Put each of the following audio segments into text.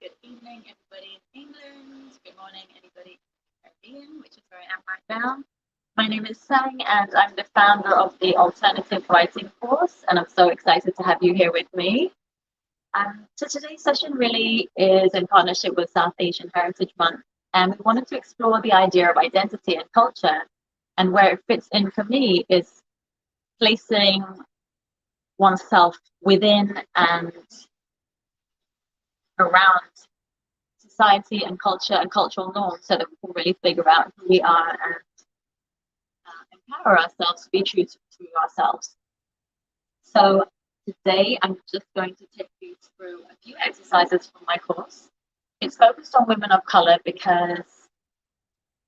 good evening, everybody in England. Good morning, anybody in the Caribbean, which is where I am right now. My name is Sang, and I'm the founder of the Alternative Writing course, and I'm so excited to have you here with me. So today's session really is in partnership with South Asian Heritage Month, and we wanted to explore the idea of identity and culture, and where it fits in for me is placing oneself within and around society and culture and cultural norms so that we can really figure out who we are and empower ourselves to be true to ourselves. So today I'm just going to take you through a few exercises from my course. It's focused on women of color because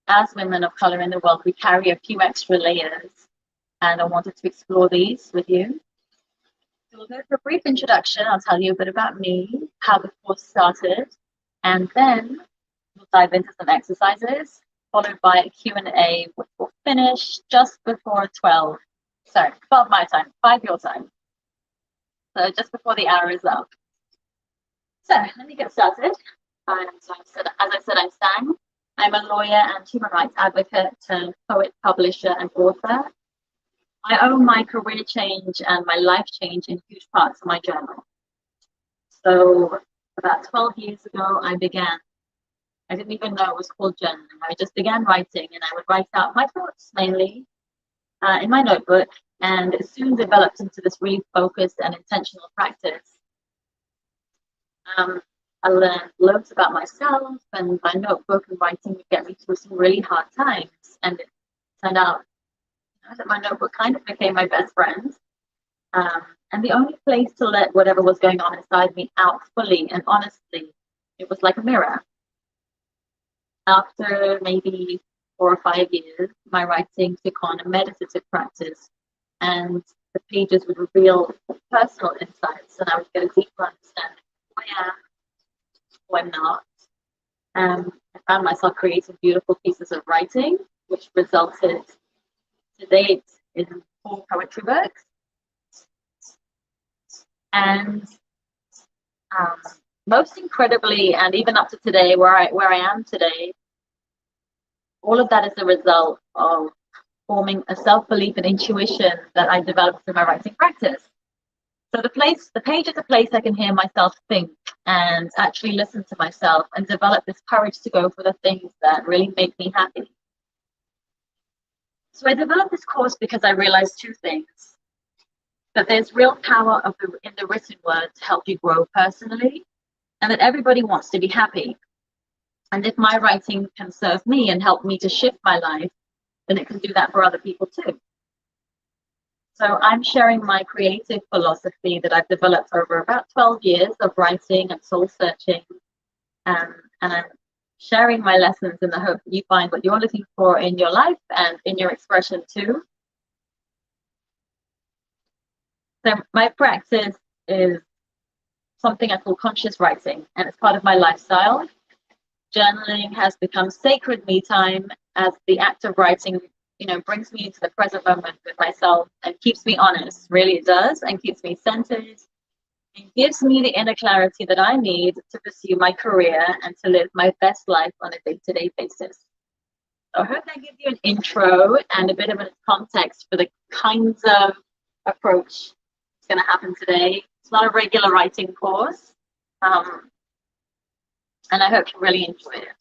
as women of color in the world, we carry a few extra layers, and I wanted to explore these with you. So we'll go for a brief introduction. I'll tell you a bit about me, how the course started, and then we'll dive into some exercises, followed by a Q&A, which will finish just before 12 my time, 5 your time. So just before the hour is up. So let me get started. As I said, I'm Sang. I'm a lawyer and human rights advocate, poet, publisher, and author. I owe my career change and my life change in huge parts of my journal. So about 12 years ago, I didn't even know it was called journaling. I just began writing, and I would write out my thoughts mainly in my notebook, and it soon developed into this really focused and intentional practice. I learned loads about myself, and my notebook and writing would get me through some really hard times, and it turned out that my notebook kind of became my best friend, and the only place to let whatever was going on inside me out fully and honestly. It was like a mirror. After maybe 4 or 5 years, my writing took on a meditative practice, and the pages would reveal personal insights, and I would get a deeper understanding of who I am, who I'm not. I found myself creating beautiful pieces of writing, which resulted to date in 4 poetry books. And most incredibly, and even up to today, where I am today, all of that is a result of forming a self-belief and intuition that I developed through my writing practice. So the page is a place I can hear myself think and actually listen to myself and develop this courage to go for the things that really make me happy. So I developed this course because I realized 2 things: that there's real power in the written word to help you grow personally, and that everybody wants to be happy. And if my writing can serve me and help me to shift my life, then it can do that for other people too. So I'm sharing my creative philosophy that I've developed over about 12 years of writing and soul searching, and I'm sharing my lessons in the hope that you find what you're looking for in your life and in your expression too. So my practice is something I call conscious writing, and it's part of my lifestyle. Journaling has become sacred me time, as the act of writing, brings me into the present moment with myself and keeps me honest. Really, it does, and keeps me centered. It gives me the inner clarity that I need to pursue my career and to live my best life on a day-to-day basis. So I hope that gives you an intro and a bit of a context for the kinds of approach that's going to happen today. It's not a regular writing course, and I hope you really enjoy it.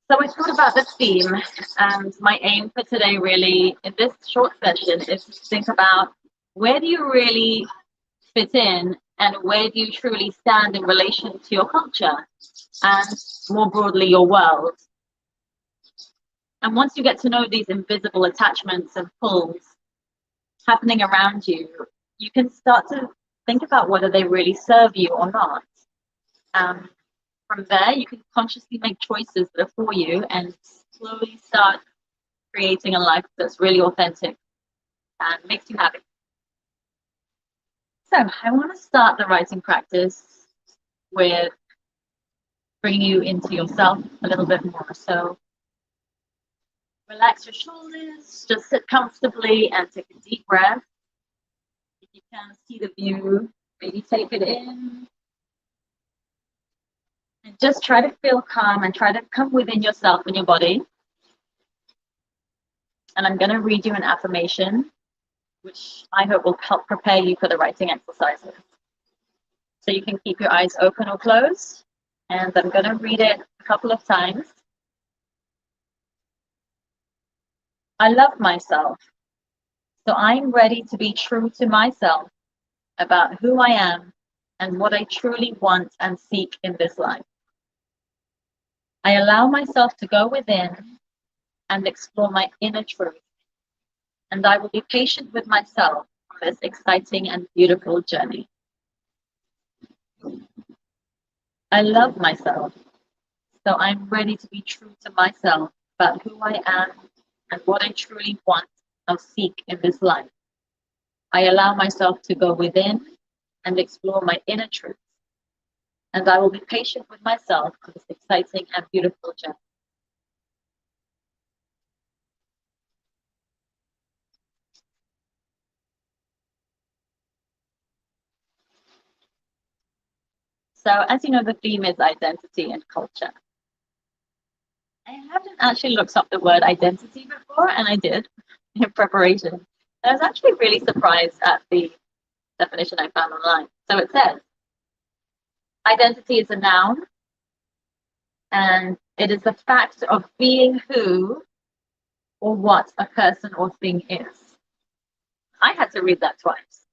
So I thought about the theme, and my aim for today really in this short session is to think about, where do you really fit in, and where do you truly stand in relation to your culture and more broadly your world. And once you get to know these invisible attachments and pulls happening around you, you can start to think about whether they really serve you or not. From there, you can consciously make choices that are for you and slowly start creating a life that's really authentic and makes you happy. So I want to start the writing practice with bringing you into yourself a little bit more. So relax your shoulders, just sit comfortably and take a deep breath. If you can see the view, maybe take it in just try to feel calm and try to come within yourself and your body. And I'm going to read you an affirmation, which I hope will help prepare you for the writing exercises. So you can keep your eyes open or closed. And I'm going to read it a couple of times. I love myself, so I'm ready to be true to myself about who I am and what I truly want and seek in this life. I allow myself to go within and explore my inner truth, and I will be patient with myself on this exciting and beautiful journey. I love myself, so I'm ready to be true to myself about who I am and what I truly want or seek in this life. I allow myself to go within and explore my inner truth, and I will be patient with myself on this exciting and beautiful journey. So as you know, the theme is identity and culture. I haven't actually looked up the word identity before, and I did in preparation. I was actually really surprised at the definition I found online. So it says, identity is a noun, and it is the fact of being who or what a person or thing is. I had to read that twice.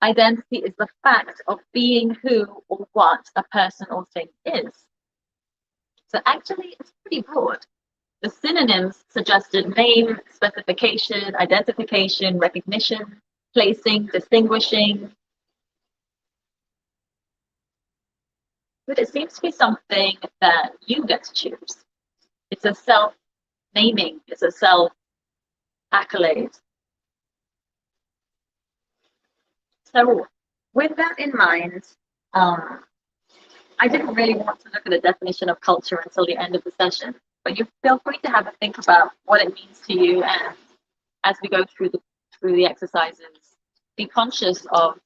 Identity is the fact of being who or what a person or thing is. So actually, it's pretty broad. The synonyms suggested name, specification, identification, recognition, placing, distinguishing. But it seems to be something that you get to choose. It's a self-naming, it's a self-accolade. So with that in mind, I didn't really want to look at the definition of culture until the end of the session, but you feel free to have a think about what it means to you, and as we go through the exercises, be conscious of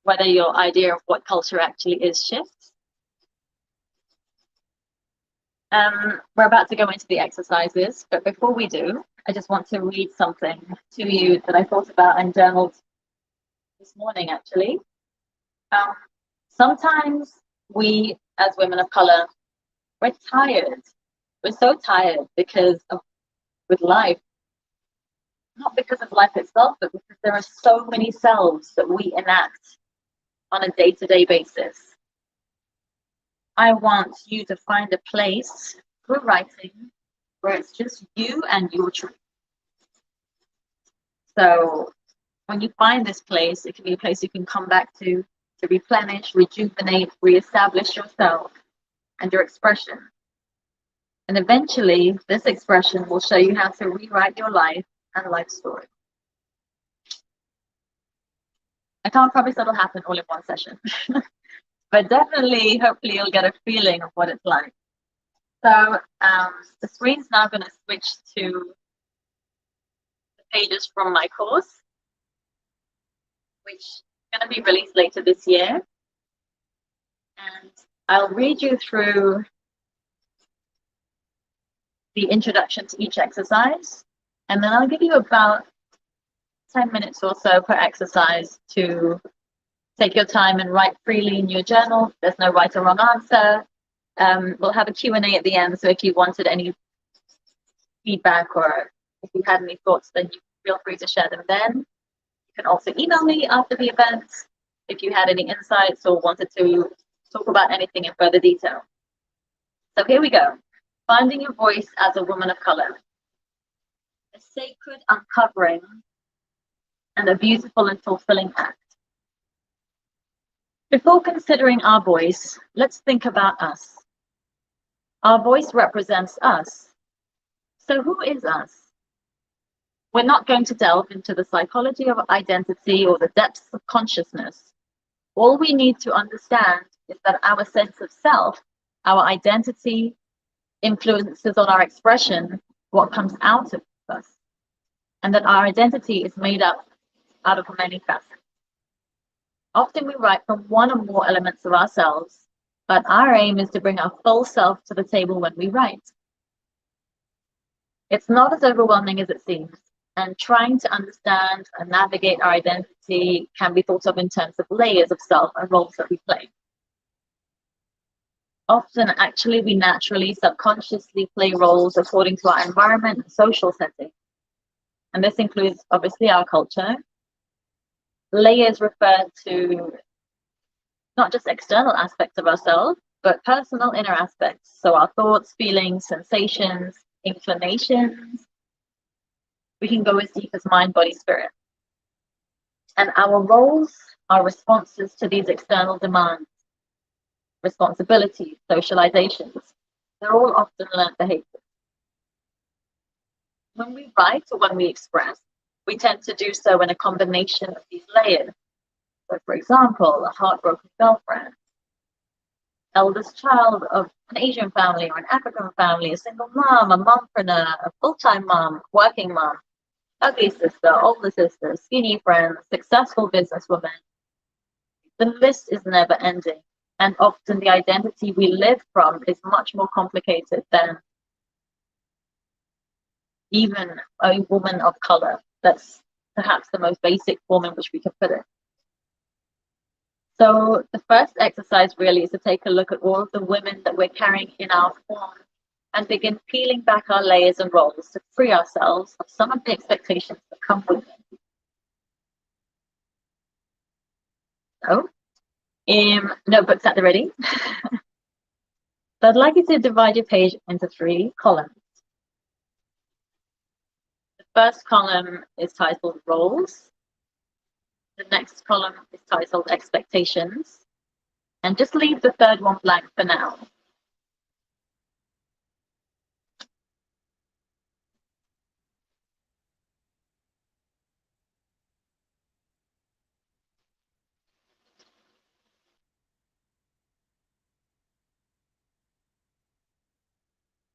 whether your idea of what culture actually is shifts. We're about to go into the exercises, but before we do, I just want to read something to you that I thought about and journaled this morning, actually. Sometimes we, as women of color, we're tired. We're so tired because of with life, not because of life itself, but because there are so many selves that we enact on a day-to-day basis. I want you to find a place through writing where it's just you and your truth. So when you find this place, it can be a place you can come back to replenish, rejuvenate, reestablish yourself and your expression. And eventually, this expression will show you how to rewrite your life and life story. I can't promise that'll happen all in one session, but definitely, hopefully, you'll get a feeling of what it's like. So the screen's now going to switch to the pages from my course, which is going to be released later this year. And I'll read you through the introduction to each exercise, and then I'll give you about 10 minutes or so per exercise to take your time and write freely in your journal. There's no right or wrong answer. We'll have a Q&A at the end, so if you wanted any feedback or if you had any thoughts, then you feel free to share them then. You can also email me after the event if you had any insights or wanted to talk about anything in further detail. So here we go. Finding your voice as a woman of color. A sacred uncovering and a beautiful and fulfilling act. Before considering our voice, let's think about us. Our voice represents us. So who is us? We're not going to delve into the psychology of identity or the depths of consciousness. All we need to understand is that our sense of self, our identity, influences on our expression, what comes out of us, and that our identity is made up out of many facets. Often we write from one or more elements of ourselves, But our aim is to bring our full self to the table when we write. It's not as overwhelming as it seems, and trying to understand and navigate our identity can be thought of in terms of layers of self and roles that we play. Often, actually, we naturally, subconsciously play roles according to our environment and social setting. And this includes, obviously, our culture. Layers refer to not just external aspects of ourselves, but personal inner aspects. So our thoughts, feelings, sensations, inclinations. We can go as deep as mind, body, spirit. And our roles are responses to these external demands, responsibilities, socializations. They're all often learned behaviors. When we write or when we express, we tend to do so in a combination of these layers. So, for example, a heartbroken girlfriend, eldest child of an Asian family or an African family, a single mom, a mompreneur, a full-time mom, working mom, ugly sister, older sister, skinny friend, successful businesswoman. The list is never ending, and often the identity we live from is much more complicated than even a woman of color. That's perhaps the most basic form in which we can put it. So the first exercise really is to take a look at all of the women that we're carrying in our form and begin peeling back our layers and roles to free ourselves of some of the expectations that come with it. So, notebooks at the ready. So I'd like you to divide your page into 3 columns. The first column is titled Roles. The next column is titled Expectations. And just leave the third one blank for now.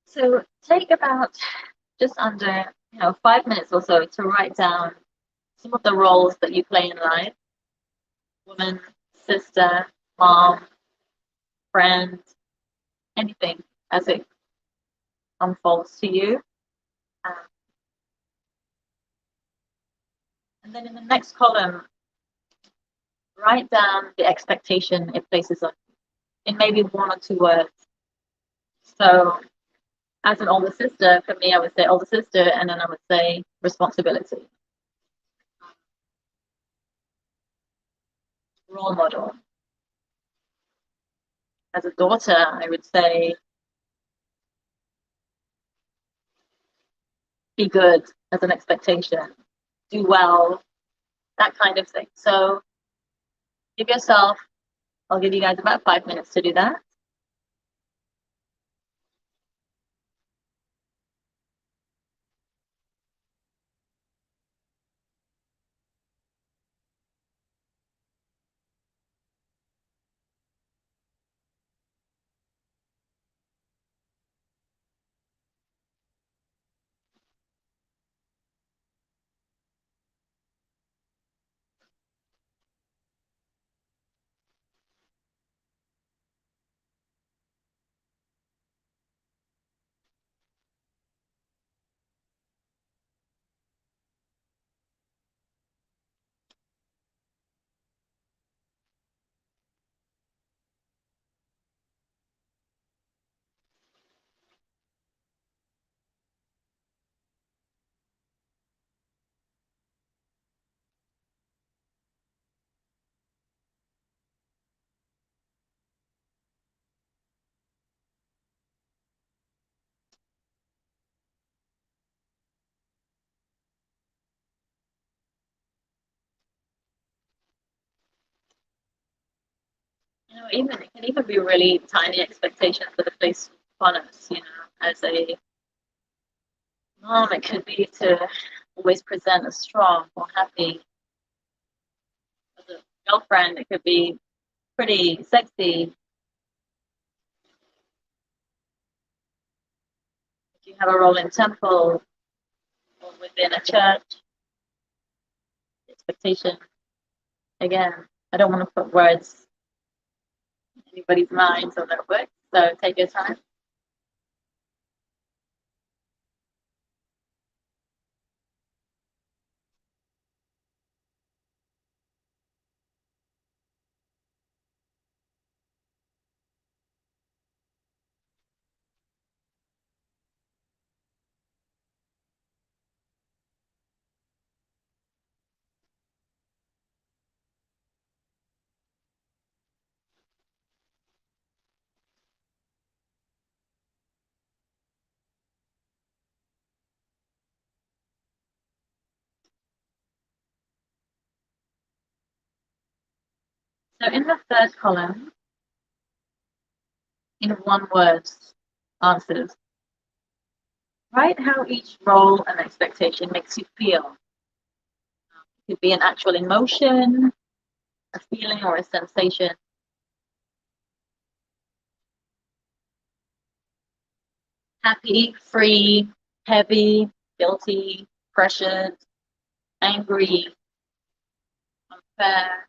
So take about just under 5 minutes or so to write down some of the roles that you play in life. Woman, sister, mom, friend, anything as it unfolds to you. And then in the next column, write down the expectation it places on you in maybe 1 or 2 words. So as an older sister, for me, I would say older sister, and then I would say responsibility. Role model. As a daughter, I would say be good as an expectation, do well, that kind of thing. So give yourself, I'll give you guys about 5 minutes to do that. It can even be really tiny expectations that are placed upon us. As a mom, it could be to always present as strong or happy. As a girlfriend, it could be pretty sexy. If you have a role in temple or within a church, expectation. Again, I don't want to put words anybody's minds or notebooks, so take your time. So in the third column, in one word answers, write how each role and expectation makes you feel. It could be an actual emotion, a feeling, or a sensation. Happy, free, heavy, guilty, pressured, angry, unfair,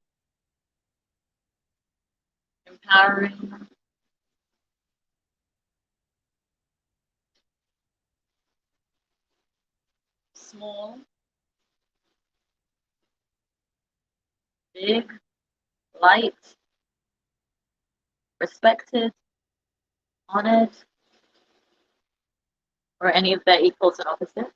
empowering, small, big, light, respected, honored, or any of their equals and opposites.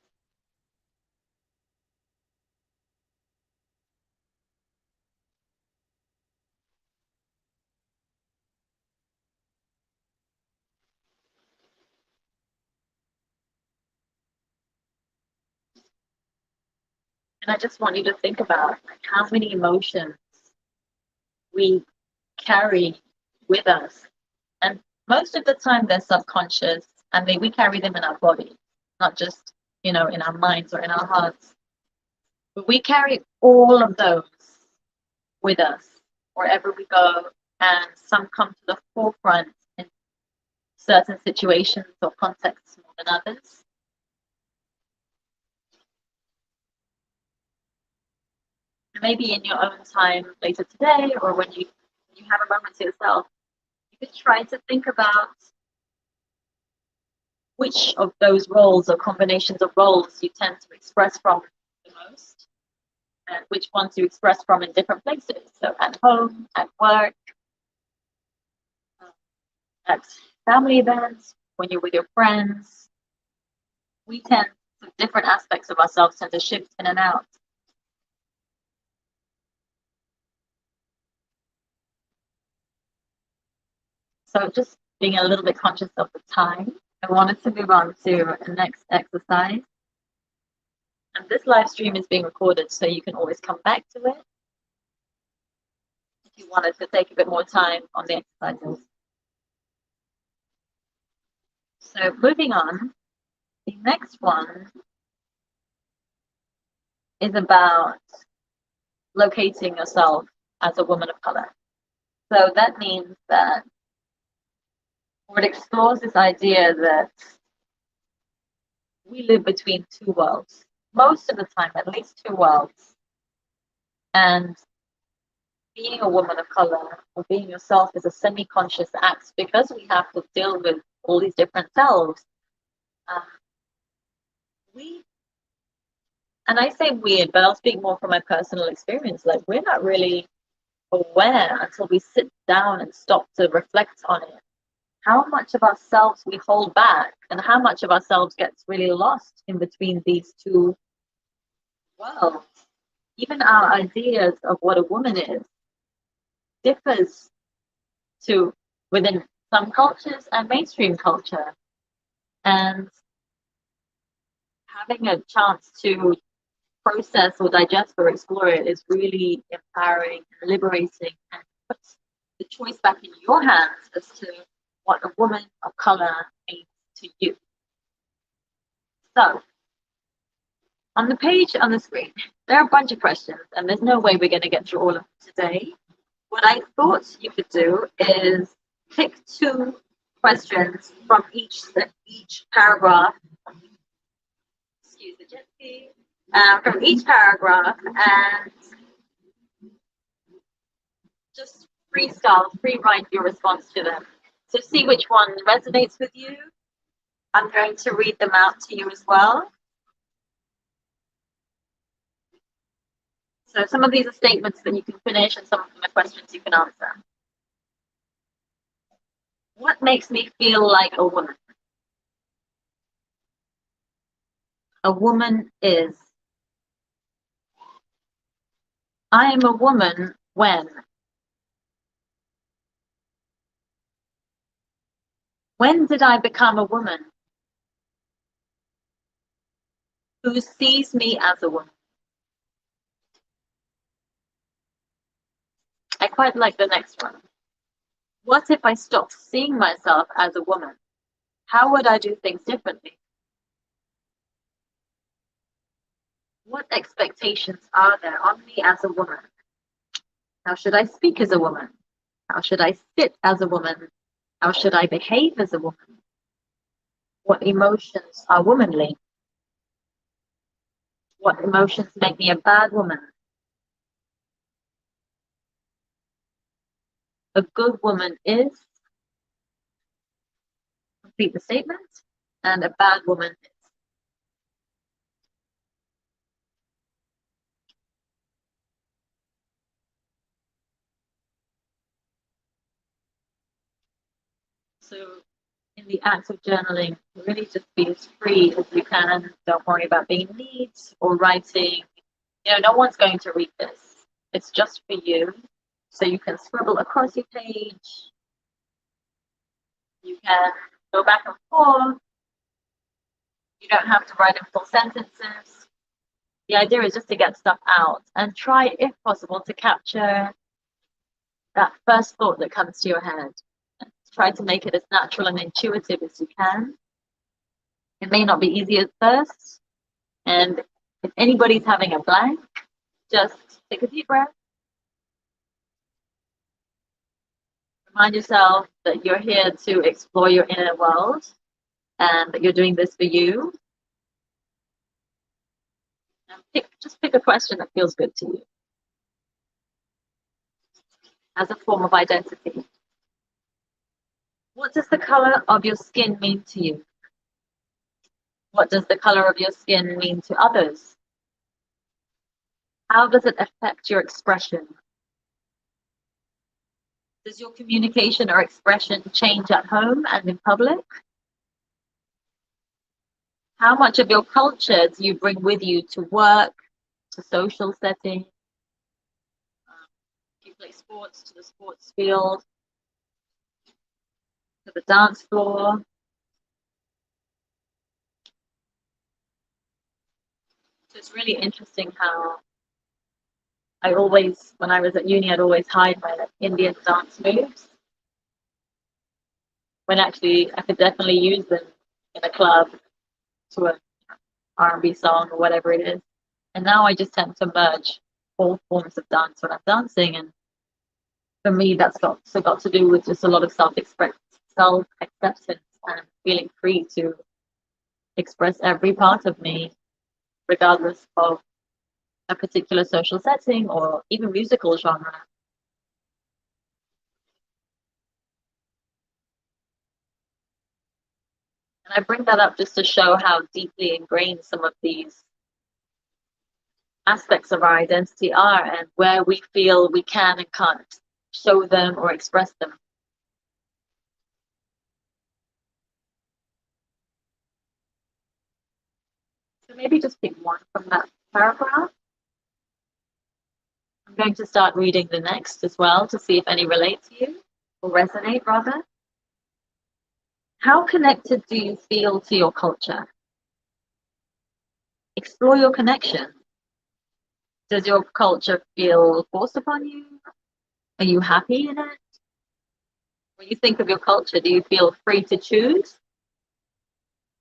And I just want you to think about how many emotions we carry with us. And most of the time they're subconscious and we carry them in our body, not just, in our minds or in our hearts. But we carry all of those with us wherever we go, and some come to the forefront in certain situations or contexts more than others. And maybe in your own time later today, or when you have a moment to yourself, you could try to think about which of those roles or combinations of roles you tend to express from the most, and which ones you express from in different places. So at home, at work, at family events, when you're with your friends. We tend to, different aspects of ourselves tend to shift in and out. So just being a little bit conscious of the time, I wanted to move on to the next exercise. And this live stream is being recorded, so you can always come back to it if you wanted to take a bit more time on the exercises. So moving on, the next one is about locating yourself as a woman of color. So that means that, or it explores this idea that we live between two worlds, most of the time, at least two worlds. And being a woman of color or being yourself is a semi-conscious act because we have to deal with all these different selves. And I say weird, but I'll speak more from my personal experience. Like, we're not really aware until we sit down and stop to reflect on it, how much of ourselves we hold back and how much of ourselves gets really lost in between these two worlds. Even our ideas of what a woman is differs to within some cultures and mainstream culture. And having a chance to process or digest or explore it is really empowering and liberating, and puts the choice back in your hands as to what a woman of color means to you. So on the page on the screen, there are a bunch of questions, and there's no way we're going to get through all of them today. What I thought you could do is pick two questions from each paragraph. Excuse the jet ski. From each paragraph, and just freestyle, free write your response to them. So see which one resonates with you. I'm going to read them out to you as well. So some of these are statements that you can finish and some of them are questions you can answer. What makes me feel like a woman? A woman is. I am a woman when. When did I become a woman? Who sees me as a woman? I quite like the next one. What if I stopped seeing myself as a woman? How would I do things differently? What expectations are there on me as a woman? How should I speak as a woman? How should I sit as a woman? How should I behave as a woman? What emotions are womanly? What emotions make me a bad woman? A good woman is, complete the statement, and a bad woman is. So in the act of journaling, really just be as free as you can. Don't worry about being neat or writing. You know, no one's going to read this. It's just for you. So you can scribble across your page. You can go back and forth. You don't have to write in full sentences. The idea is just to get stuff out and try, if possible, to capture that first thought that comes to your head. Try to make it as natural and intuitive as you can. It may not be easy at first, and if anybody's having a blank, just take a deep breath. Remind yourself that you're here to explore your inner world and that you're doing this for you. And just pick a question that feels good to you as a form of identity. What does the color of your skin mean to you? What does the color of your skin mean to others? How does it affect your expression? Does your communication or expression change at home and in public? How much of your culture do you bring with you to work, to social settings? Do you play sports, to the sports field, to the dance floor? So it's really interesting how when I was at uni, I'd always hide my Indian dance moves. When actually I could definitely use them in a club to an R&B song or whatever it is. And now I just tend to merge all forms of dance when I'm dancing. And for me, that's got to do with just a lot of self-acceptance and feeling free to express every part of me, regardless of a particular social setting or even musical genre. And I bring that up just to show how deeply ingrained some of these aspects of our identity are and where we feel we can and can't show them or express them. So maybe just pick one from that paragraph. I'm going to start reading the next as well to see if any relate to you, or resonate rather. How connected do you feel to your culture? Explore your connection. Does your culture feel forced upon you? Are you happy in it? When you think of your culture, do you feel free to choose?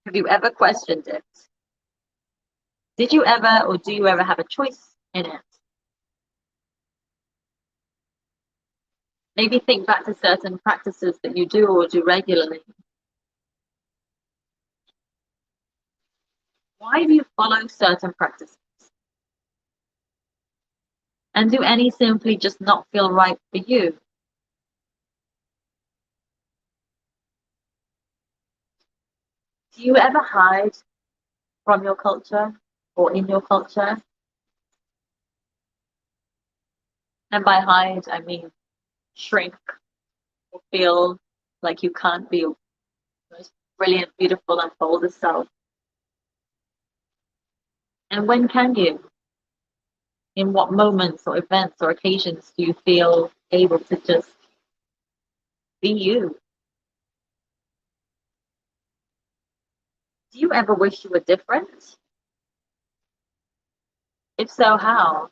Have you ever questioned it? Did you ever or do you ever have a choice in it? Maybe think back to certain practices that you do or do regularly. Why do you follow certain practices? And do any simply just not feel right for you? Do you ever hide from your culture or in your culture? And by hide, I mean shrink or feel like you can't be your most brilliant, beautiful, and boldest self. And when can you? In what moments or events or occasions do you feel able to just be you? Do you ever wish you were different? If so, how?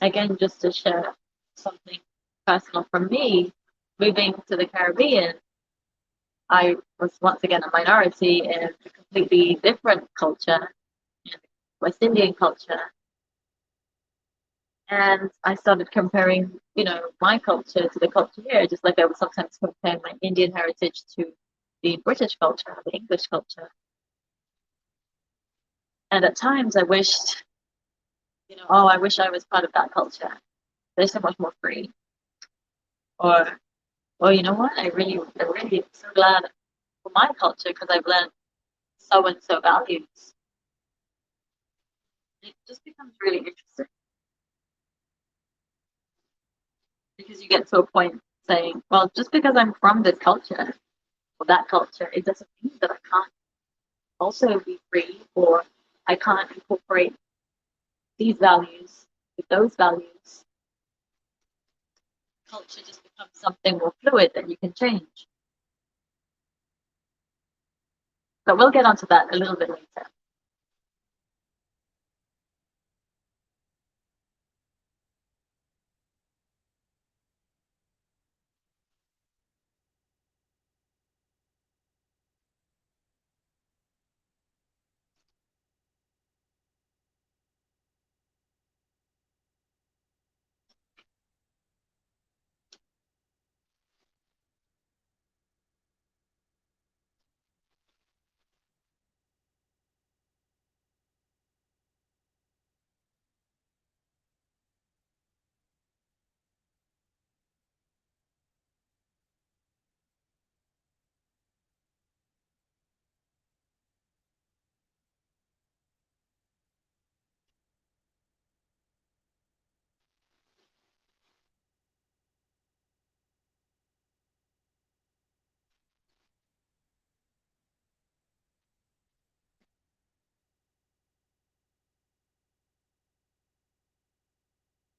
Again, just to share something personal from me, moving to the Caribbean, I was once again a minority in a completely different culture, in West Indian culture. And I started comparing, my culture to the culture here, just like I would sometimes compare my Indian heritage to the British culture, the English culture. And at times I wished, oh, I wish I was part of that culture. They're so much more free. Or, well, you know what? I really am so glad for my culture because I've learned so and so values. It just becomes really interesting because you get to a point saying, well, just because I'm from this culture or that culture, it doesn't mean that I can't also be free or I can't incorporate these values with those values. Culture just becomes something more fluid that you can change. But we'll get onto that a little bit later.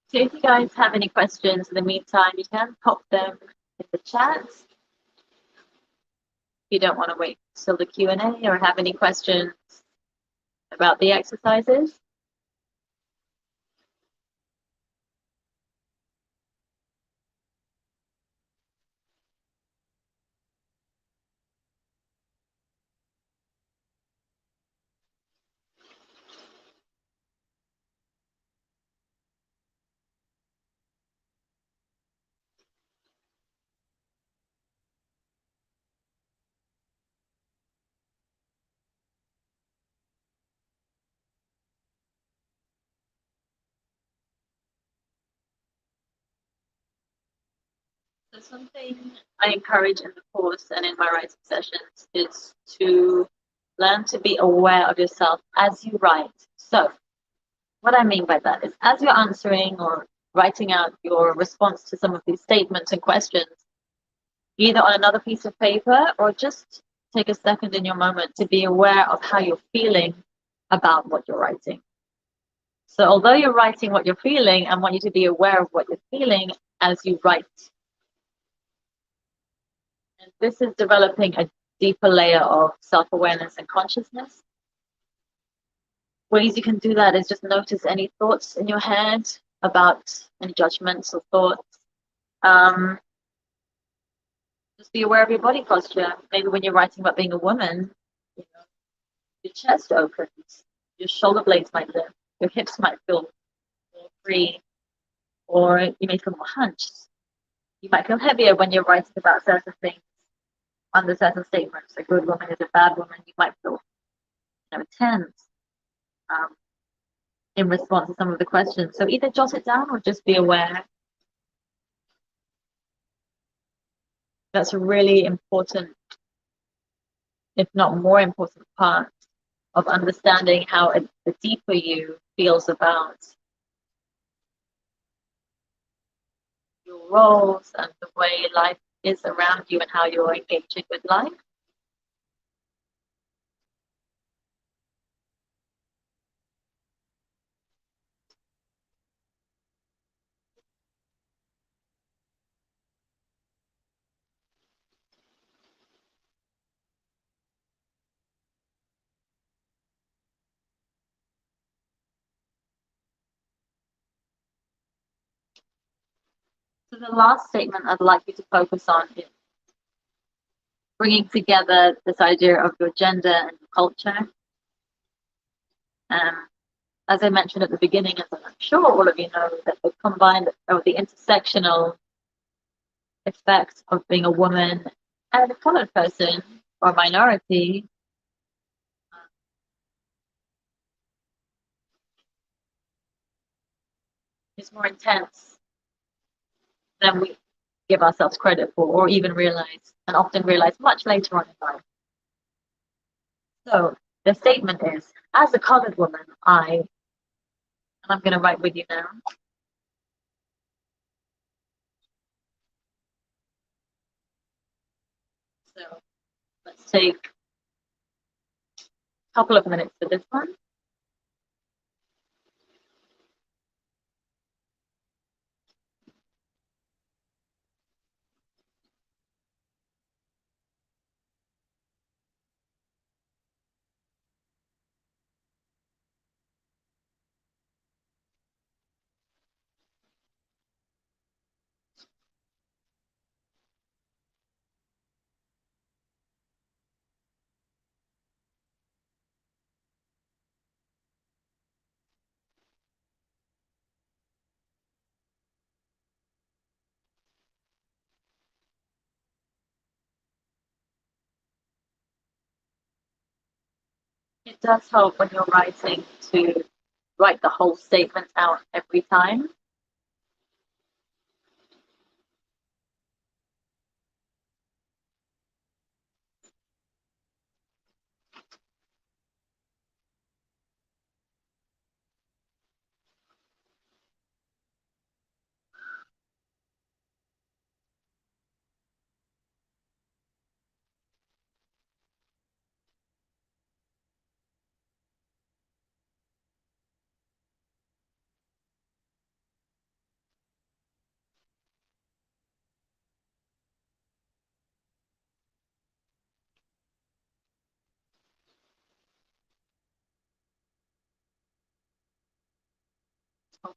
So if you guys have any questions in the meantime, you can pop them in the chat. If you don't want to wait till the Q&A or have any questions about the exercises. So something I encourage in the course and in my writing sessions is to learn to be aware of yourself as you write. So what I mean by that is as you're answering or writing out your response to some of these statements and questions, either on another piece of paper or just take a second in your moment to be aware of how you're feeling about what you're writing. So although you're writing what you're feeling, I want you to be aware of what you're feeling as you write. And this is developing a deeper layer of self-awareness and consciousness. Ways you can do that is just notice any thoughts in your head about any judgments or thoughts. Just be aware of your body posture. Maybe when you're writing about being a woman, your chest opens, your shoulder blades might lift, your hips might feel more free, or you may feel more hunched. You might feel heavier when you're writing about certain things under certain statements. A good woman is a bad woman. You might feel tense in response to some of the questions. So either jot it down or just be aware. That's a really important if not more important part of understanding how the deeper you feels about your roles and the way life is around you and how you're engaging with life. So the last statement I'd like you to focus on is bringing together this idea of your gender and your culture. As I mentioned at the beginning, as I'm sure all of you know, that the combined or the intersectional effects of being a woman and a colored person or minority is more intense than we give ourselves credit for or even realize, and often realize much later on in life. So the statement is, as a colored woman, and I'm going to write with you now. So let's take a couple of minutes for this one. It does help when you're writing to write the whole statement out every time.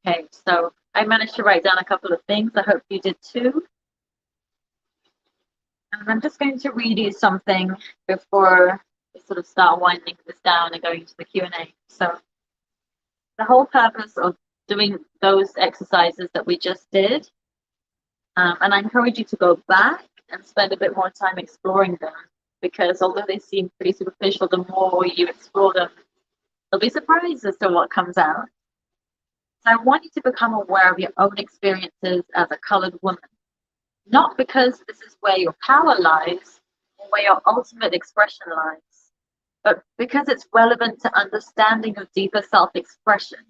Okay, so I managed to write down a couple of things. I hope you did too. And I'm just going to read you something before we sort of start winding this down and going into the Q&A. So the whole purpose of doing those exercises that we just did, and I encourage you to go back and spend a bit more time exploring them, because although they seem pretty superficial, the more you explore them, you'll be surprised as to what comes out. So I want you to become aware of your own experiences as a colored woman, not because this is where your power lies or where your ultimate expression lies, but because it's relevant to understanding your deeper self-expression.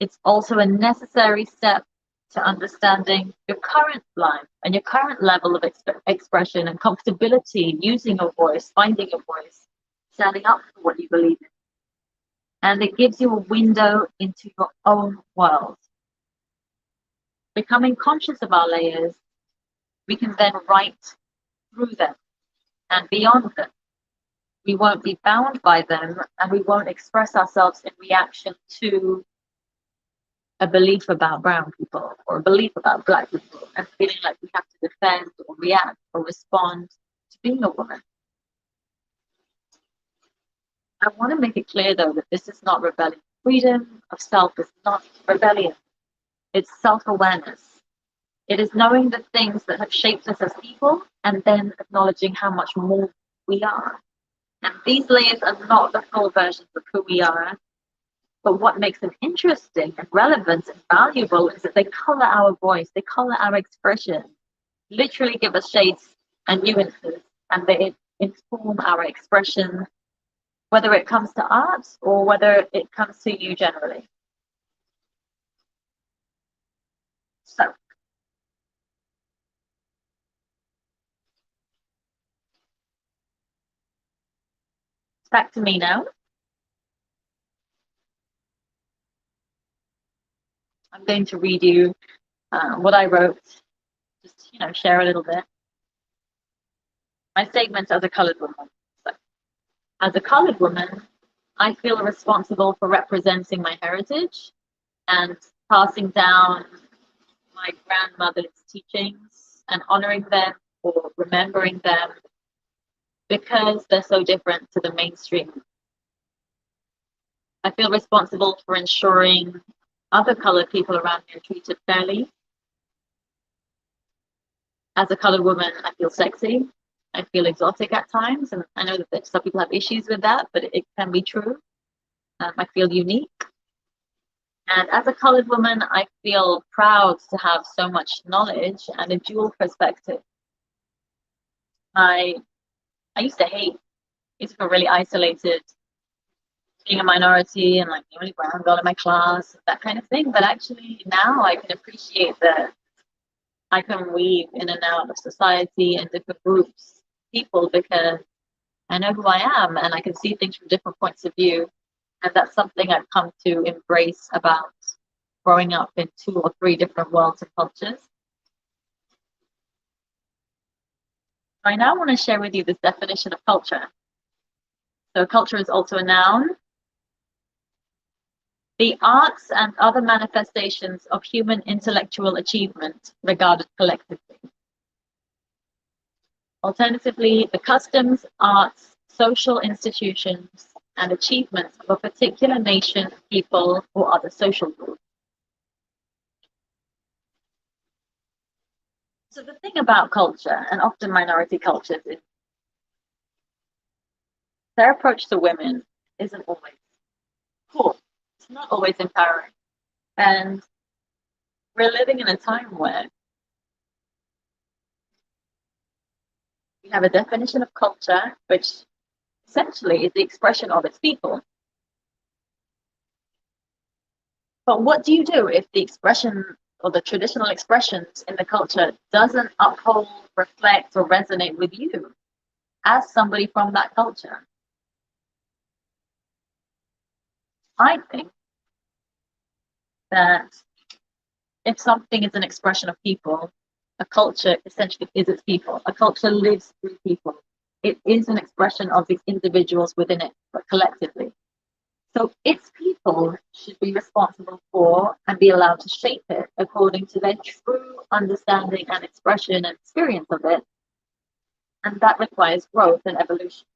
It's also a necessary step to understanding your current life and your current level of expression and comfortability using your voice, finding your voice, standing up for what you believe in. And it gives you a window into your own world. Becoming conscious of our layers, we can then write through them and beyond them. We won't be bound by them, and we won't express ourselves in reaction to a belief about brown people or a belief about black people and feeling like we have to defend or react or respond to being a woman. I want to make it clear, though, that this is not rebellion. Freedom of self is not rebellion. It's self-awareness. It is knowing the things that have shaped us as people and then acknowledging how much more we are. And these layers are not the full versions of who we are, but what makes them interesting and relevant and valuable is that they color our voice, they color our expression, literally give us shades and nuances, and they inform our expression, whether it comes to art or whether it comes to you generally. So, back to me now. I'm going to read you what I wrote, just, share a little bit. My statements as a colored woman. So, as a colored woman, I feel responsible for representing my heritage and passing down my grandmother's teachings and honoring them or remembering them because they're so different to the mainstream. I feel responsible for ensuring other colored people around me are treated fairly. As a colored woman, I feel sexy. I feel exotic at times, and I know that some people have issues with that, but it can be true. I feel unique. And as a colored woman, I feel proud to have so much knowledge and a dual perspective. I used to hate, used to feel really isolated, being a minority and like the only brown girl in my class, that kind of thing. But actually now I can appreciate that I can weave in and out of society and different groups, people, because I know who I am and I can see things from different points of view. And that's something I've come to embrace about growing up in 2 or 3 different worlds and cultures. I now want to share with you this definition of culture. So culture is also a noun. The arts and other manifestations of human intellectual achievement regarded collectively. Alternatively, the customs, arts, social institutions, and achievements of a particular nation, people, or other social group. So the thing about culture, and often minority cultures, is their approach to women isn't always cool. It's not always empowering. And we're living in a time where we have a definition of culture, which essentially is the expression of its people. But what do you do if the expression or the traditional expressions in the culture doesn't uphold, reflect, or resonate with you as somebody from that culture? I think that if something is an expression of people, a culture essentially is its people. A culture lives through people. It is an expression of the individuals within it, but collectively. So its people should be responsible for and be allowed to shape it according to their true understanding and expression and experience of it. And that requires growth and evolution.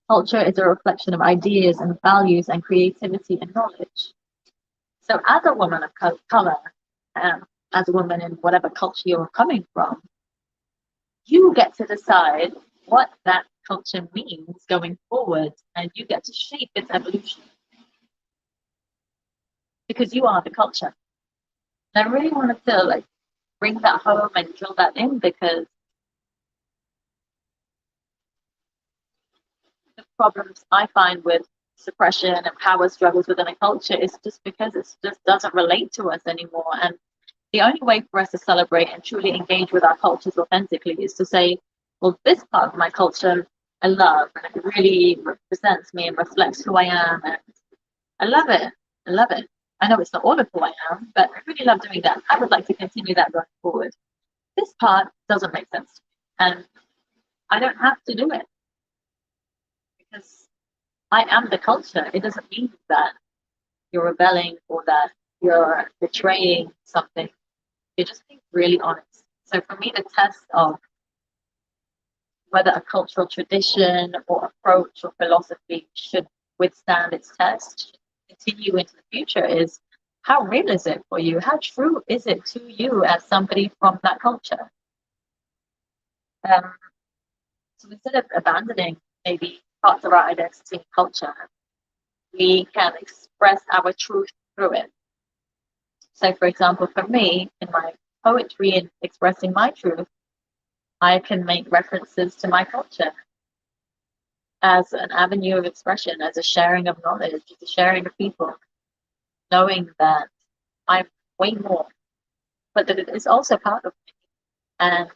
Culture is a reflection of ideas and values and creativity and knowledge. So as a woman of color, as a woman in whatever culture you're coming from, you get to decide what that culture means going forward, and you get to shape its evolution because you are the culture. And I really wanted to bring that home and drill that in, because the problems I find with suppression and power struggles within a culture is just because it just doesn't relate to us anymore. And the only way for us to celebrate and truly engage with our cultures authentically is to say, well, this part of my culture I love, and it really represents me and reflects who I am, and I love it. I love it. I know it's not all of who I am, but I really love doing that. I would like to continue that going forward. This part doesn't make sense to me, and I don't have to do it because I am the culture. It doesn't mean that you're rebelling or that you're betraying something. You're just being really honest. So for me, the test of whether a cultural tradition or approach or philosophy should withstand its test, should continue into the future, is how real is it for you? How true is it to you as somebody from that culture? So instead of abandoning maybe parts of our identity and culture, we can express our truth through it. So, for example, for me, in my poetry and expressing my truth, I can make references to my culture as an avenue of expression, as a sharing of knowledge, as a sharing of people, knowing that I'm way more, but that it is also part of me. And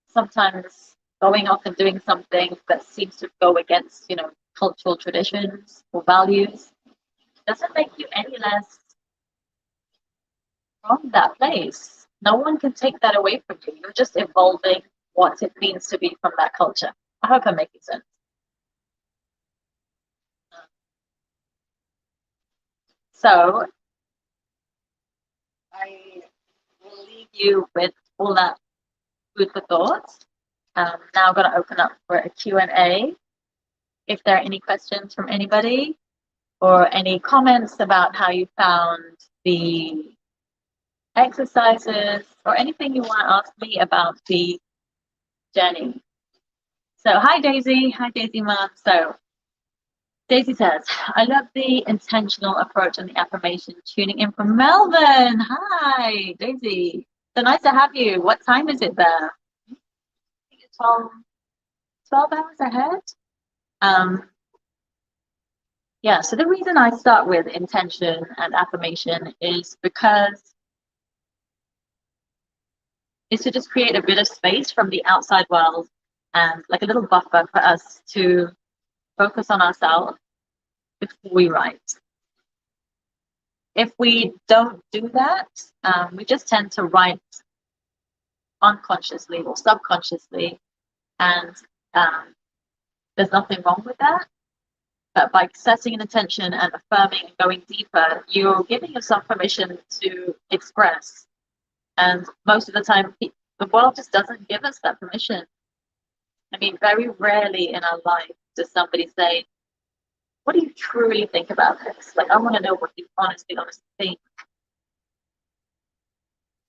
sometimes going off and doing something that seems to go against, cultural traditions or values doesn't make you any less from that place. No one can take that away from you. You're just evolving what it means to be from that culture. I hope I'm making sense. So I will leave you with all that food for thought. Now I'm going to open up for a Q&A. If there are any questions from anybody or any comments about how you found the exercises or anything you want to ask me about the journey. So hi Daisy Mom. So Daisy says, I love the intentional approach and the affirmation. Tuning in from Melbourne. Hi Daisy. So nice to have you. What time is it there? I think it's 12 hours ahead. Yeah, so the reason I start with intention and affirmation is because it's to just create a bit of space from the outside world and like a little buffer for us to focus on ourselves before we write. If we don't do that, we just tend to write unconsciously or subconsciously, and there's nothing wrong with that. But by setting an intention and affirming and going deeper, you're giving yourself permission to express. And most of the time, the world just doesn't give us that permission. I mean, very rarely in our life does somebody say, what do you truly think about this? Like, I want to know what you honestly think.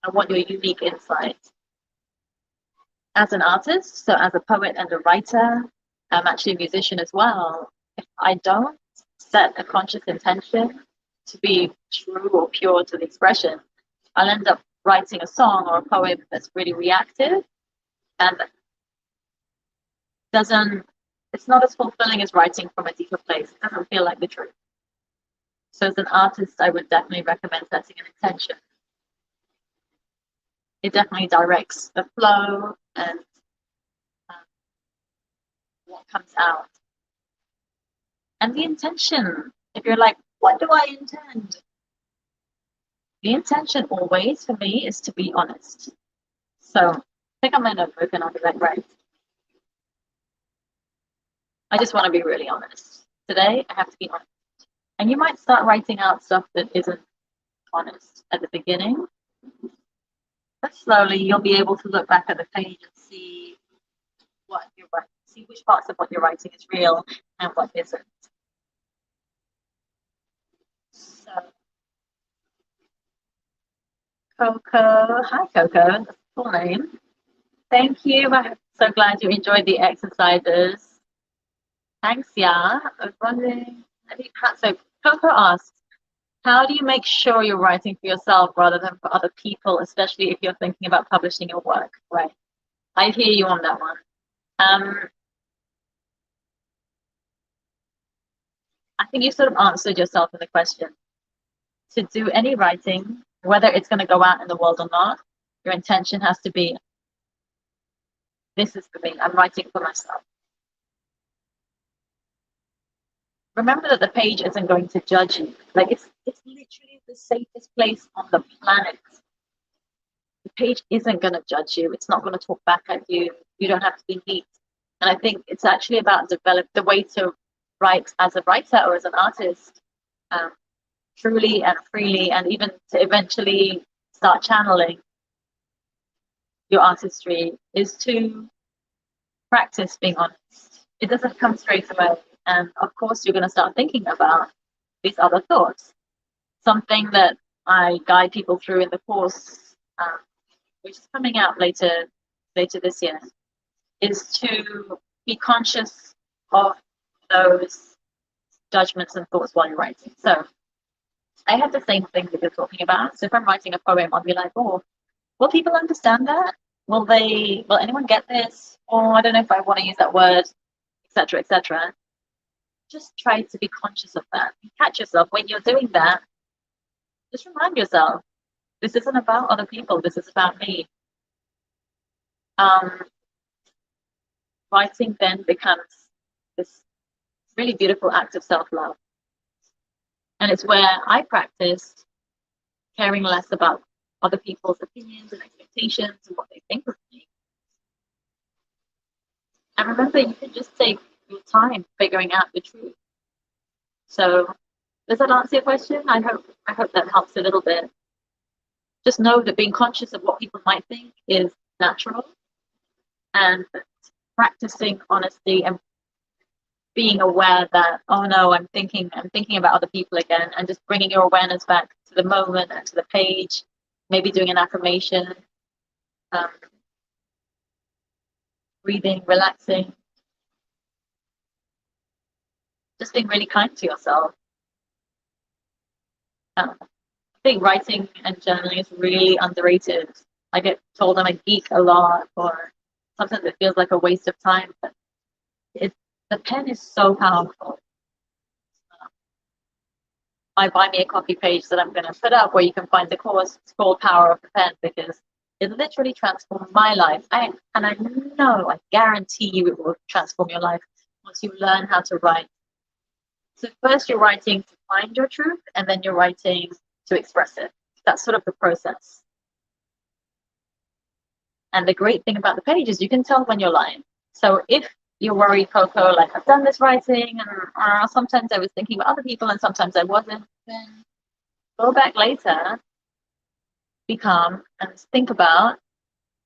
I want your unique insight. As an artist, so as a poet and a writer, I'm actually a musician as well. If I don't set a conscious intention to be true or pure to the expression, I'll end up writing a song or a poem that's really reactive and it's not as fulfilling as writing from a deeper place. It doesn't feel like the truth. So as an artist, I would definitely recommend setting an intention. It definitely directs the flow and what comes out. And the intention, if you're like, what do I intend? The intention always for me is to be honest. So pick up my notebook and I'll be like, right. I just want to be really honest. Today, I have to be honest. And you might start writing out stuff that isn't honest at the beginning. But slowly, you'll be able to look back at the page and see what you're writing, see which parts of what you're writing is real and what isn't. So, Coco, hi Coco, that's the full name. Thank you. I'm so glad you enjoyed the exercises. Thanks, yeah. I was wondering, so Coco asks, how do you make sure you're writing for yourself rather than for other people, especially if you're thinking about publishing your work? Right. I hear you on that one. I think you sort of answered yourself in the question. To do any writing, whether it's going to go out in the world or not, your intention has to be, this is for me, I'm writing for myself. Remember that the page isn't going to judge you. Like it's literally the safest place on the planet. The page isn't going to judge you. It's not going to talk back at you. You don't have to be neat. And I think it's actually about develop the way to write as a writer or as an artist, truly and freely, and even to eventually start channeling your artistry is to practice being honest. It doesn't come straight away. And of course, you're going to start thinking about these other thoughts. Something that I guide people through in the course, which is coming out later this year, is to be conscious of those judgments and thoughts while you're writing. So I have the same thing that you're talking about. So if I'm writing a poem, I'll be like, oh, will people understand that? Will anyone get this? Or I don't know if I want to use that word, etc., etc. Just try to be conscious of that. Catch yourself when you're doing that. Just remind yourself, this isn't about other people. This is about me. Writing then becomes this really beautiful act of self-love. And it's where I practiced caring less about other people's opinions and expectations and what they think of me. And remember, you can just take your time figuring out the truth. So does that answer your question? I hope that helps a little bit. Just know that being conscious of what people might think is natural, and practicing honesty and being aware that, oh no, I'm thinking about other people again, and just bringing your awareness back to the moment and to the page, maybe doing an affirmation, breathing, relaxing, just being really kind to yourself. I think writing and journaling is really underrated. I get told I'm a geek a lot, or sometimes it feels like a waste of time, but the pen is so powerful. My Buy Me a Coffee page that I'm going to put up, where you can find the course, it's called Power of the Pen, because it literally transformed my life. I guarantee you it will transform your life once you learn how to write. So first you're writing to find your truth, and then you're writing to express it. That's sort of the process. And the great thing about the page is you can tell when you're lying. So if you're worried, Coco, like I've done this writing, and sometimes I was thinking about other people and sometimes I wasn't, then go back later, be calm, and think about,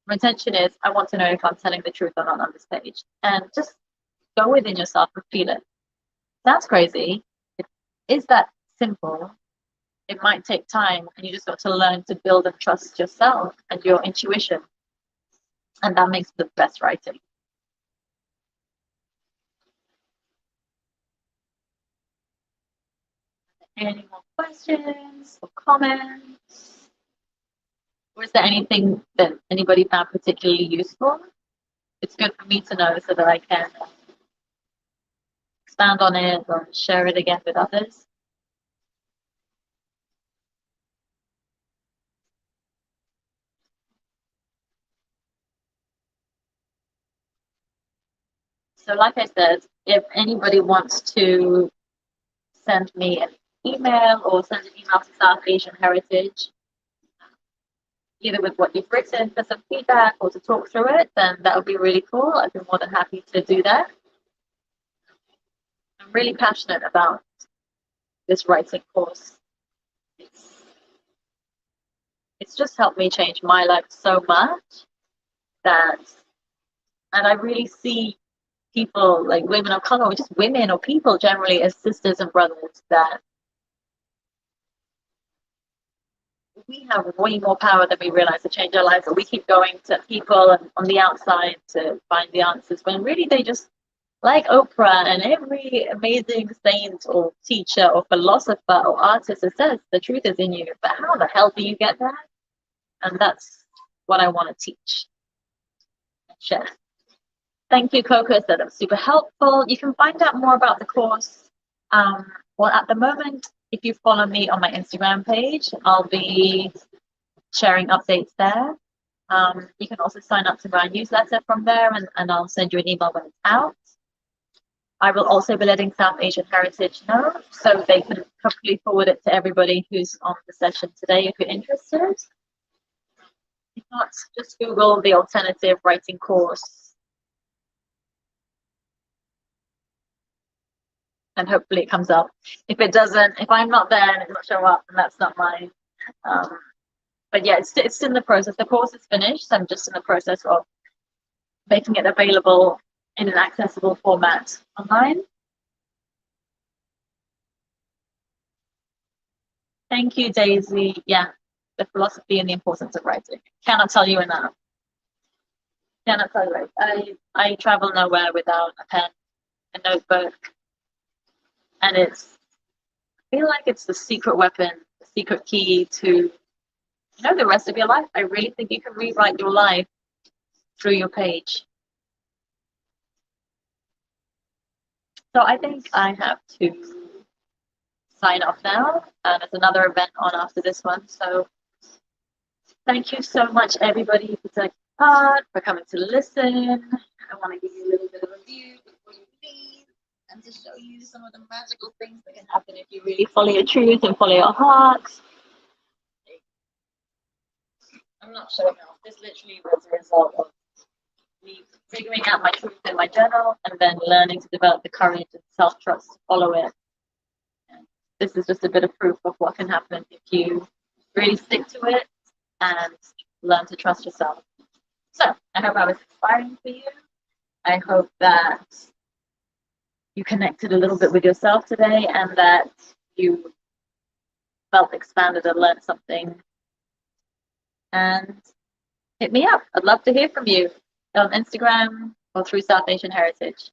my intention is, I want to know if I'm telling the truth or not on this page. And just go within yourself and feel it. Sounds crazy. It is that simple. It might take time, and you just got to learn to build and trust yourself and your intuition. And that makes the best writing. Any more questions or comments? Or is there anything that anybody found particularly useful? It's good for me to know so that I can expand on it or share it again with others. So like I said, if anybody wants to send me an email or send an email to South Asian Heritage, either with what you've written for some feedback or to talk through it, then that would be really cool. I'd be more than happy to do that. I'm really passionate about this writing course. It's just helped me change my life so much and I really see people like women of color, or just women or people generally, as sisters and brothers, that we have way more power than we realize to change our lives, but we keep going to people on the outside to find the answers, when really they just, like Oprah and every amazing saint or teacher or philosopher or artist that says, the truth is in you, but how the hell do you get that? And that's what I want to teach and share. Thank you, Coco. That was super helpful. You can find out more about the course. Well, at the moment, if you follow me on my Instagram page, I'll be sharing updates there. You can also sign up to my newsletter from there, and I'll send you an email when it's out. I will also be letting South Asian Heritage know, so they can hopefully forward it to everybody who's on the session today if you're interested. If not, just Google the alternative writing course, and hopefully it comes up. If it doesn't, if I'm not there and it doesn't show up, then that's not mine. But yeah, it's in the process. The course is finished. I'm just in the process of making it available in an accessible format online. Thank you, Daisy. Yeah, the philosophy and the importance of writing. Cannot tell you enough. Cannot tell you enough. I travel nowhere without a pen, a notebook, and I feel like it's the secret weapon, the secret key to the rest of your life. I really think you can rewrite your life through your page. So I think I have to sign off now, and there's another event on after this one. So thank you so much, everybody, for taking part, for coming to listen. I want to give you a little bit of a view before you leave, and to show you some of the magical things that can happen if you really follow your truth and follow your heart. I'm not showing off. This literally was a result of me figuring out my truth in my journal and then learning to develop the courage and self-trust to follow it. And this is just a bit of proof of what can happen if you really stick to it and learn to trust yourself. So I hope I was inspiring for you. I hope that you connected a little bit with yourself today and that you felt expanded and learned something. And hit me up. I'd love to hear from you on Instagram or through South Asian Heritage.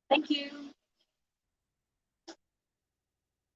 Thank you.